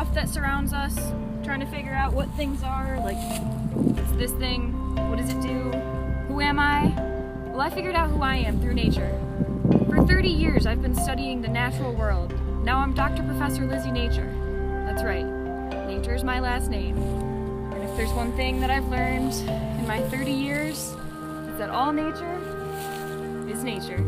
stuff that surrounds us, trying to figure out what things are, like, what's this thing, what does it do, who am I? Well, I figured out who I am through nature. For 30 years I've been studying the natural world. Now I'm Dr. Professor Lizzie Nature. That's right, Nature is my last name. And if there's one thing that I've learned in my 30 years, it's that all nature is nature.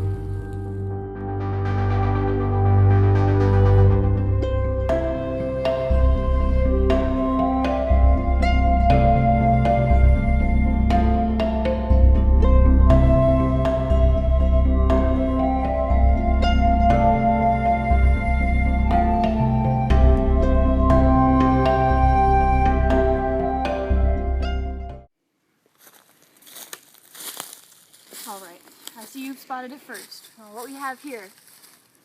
Alright, I see you've spotted it first. What we have here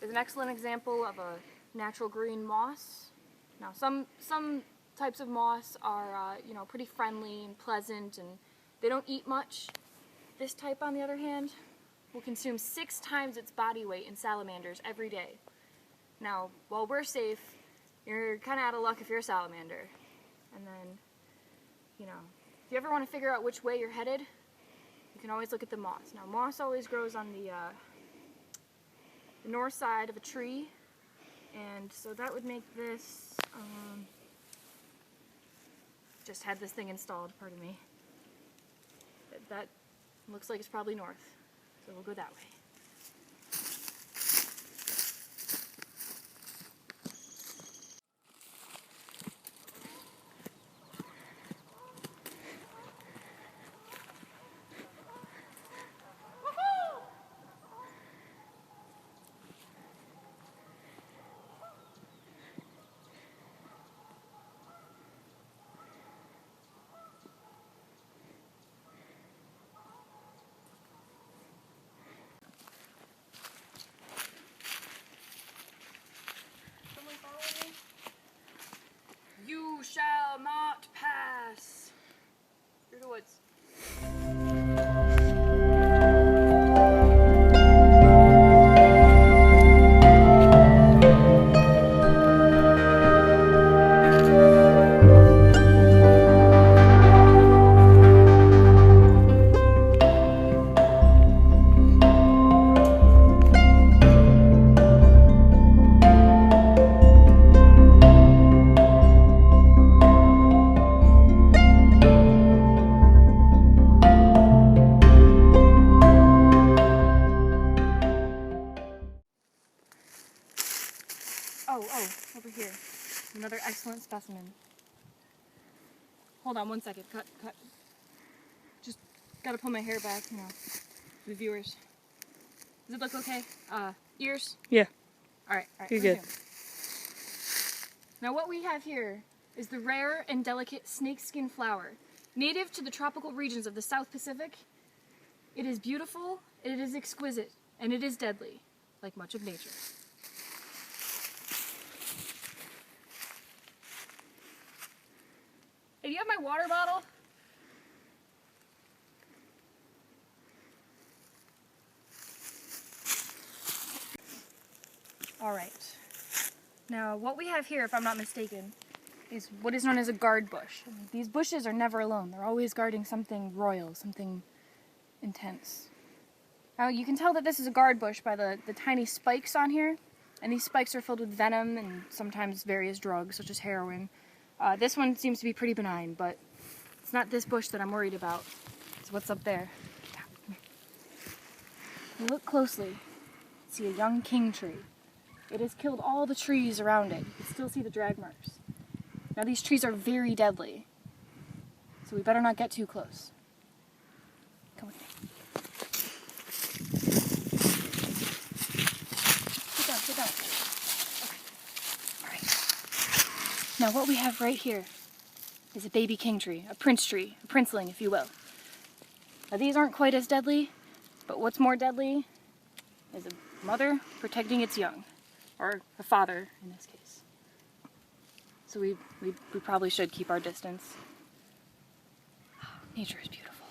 is an excellent example of a natural green moss. Now some types of moss are pretty friendly and pleasant, and they don't eat much. This type, on the other hand, will consume 6 times its body weight in salamanders every day. Now, while we're safe, you're kind of out of luck if you're a salamander. And then, if you ever want to figure out which way you're headed, you can always look at the moss. Now, moss always grows on the north side of a tree, and so that would make this, just had this thing installed, pardon me. That looks like it's probably north, so we'll go that way. You shall not pass through the woods. Oh, over here. Another excellent specimen. Hold on 1 second. Cut. Just gotta pull my hair back, for the viewers. Does it look okay? Ears? Yeah. Alright. You're good. Now what we have here is the rare and delicate snakeskin flower. Native to the tropical regions of the South Pacific, it is beautiful, it is exquisite, and it is deadly, like much of nature. Hey, do you have my water bottle? Alright. Now, what we have here, if I'm not mistaken, is what is known as a guard bush. These bushes are never alone. They're always guarding something royal, something intense. Now, you can tell that this is a guard bush by the tiny spikes on here, and these spikes are filled with venom and sometimes various drugs, such as heroin. This one seems to be pretty benign, but it's not this bush that I'm worried about. It's what's up there. You look closely, see a young king tree. It has killed all the trees around it. You can still see the drag marks. Now these trees are very deadly, so we better not get too close. Come with me. Sit down. Okay. Alright. Now what we have right here is a baby king tree, a princeling, if you will. Now these aren't quite as deadly, but what's more deadly is a mother protecting its young, or a father in this case. So we probably should keep our distance. Nature is beautiful.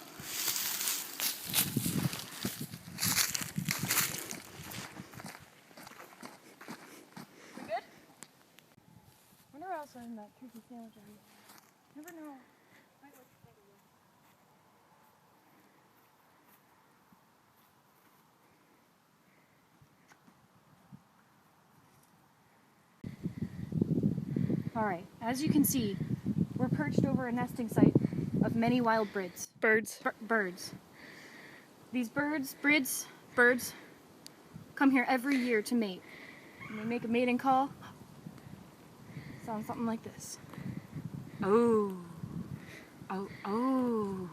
We good? I wonder what else I turkey sandwich over here. Never know. Might look better. Alright, as you can see, we're perched over a nesting site of many wild birds. Birds. These birds come here every year to mate. And they make a mating call. Sounds something like this. Oh. Oh, oh.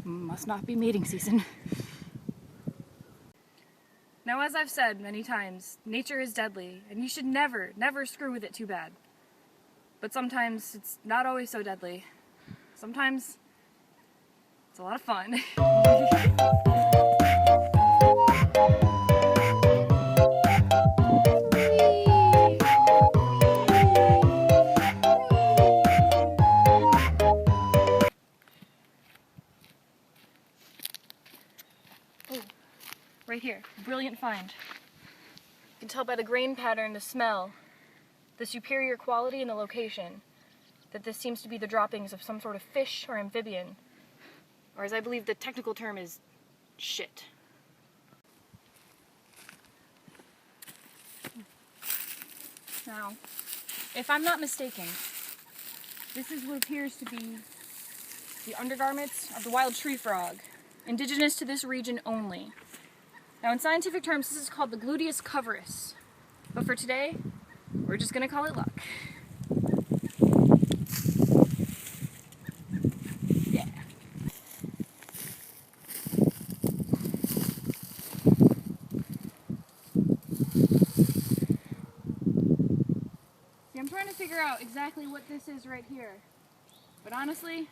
Must not be mating season. Now, as I've said many times, nature is deadly, and you should never screw with it too bad. But sometimes it's not always so deadly. Sometimes it's a lot of fun. Oh, right here, brilliant find. You can tell by the grain pattern, the smell, the superior quality and the location, that this seems to be the droppings of some sort of fish or amphibian, or as I believe the technical term is, shit. Now, if I'm not mistaken, this is what appears to be the undergarments of the wild tree frog, indigenous to this region only. Now, in scientific terms, this is called the gluteus coverus, but for today, we're just gonna call it luck. Yeah. See, I'm trying to figure out exactly what this is right here, but honestly,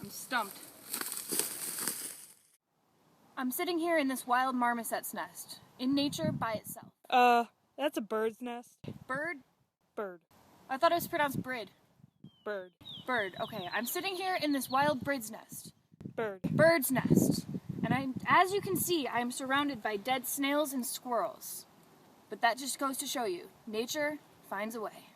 I'm stumped. I'm sitting here in this wild marmoset's nest, in nature by itself. That's a bird's nest. Bird? Bird. I thought it was pronounced brid. Bird. Bird, okay. I'm sitting here in this wild bird's nest. Bird. Bird's nest. And as you can see, I am surrounded by dead snails and squirrels. But that just goes to show you, nature finds a way.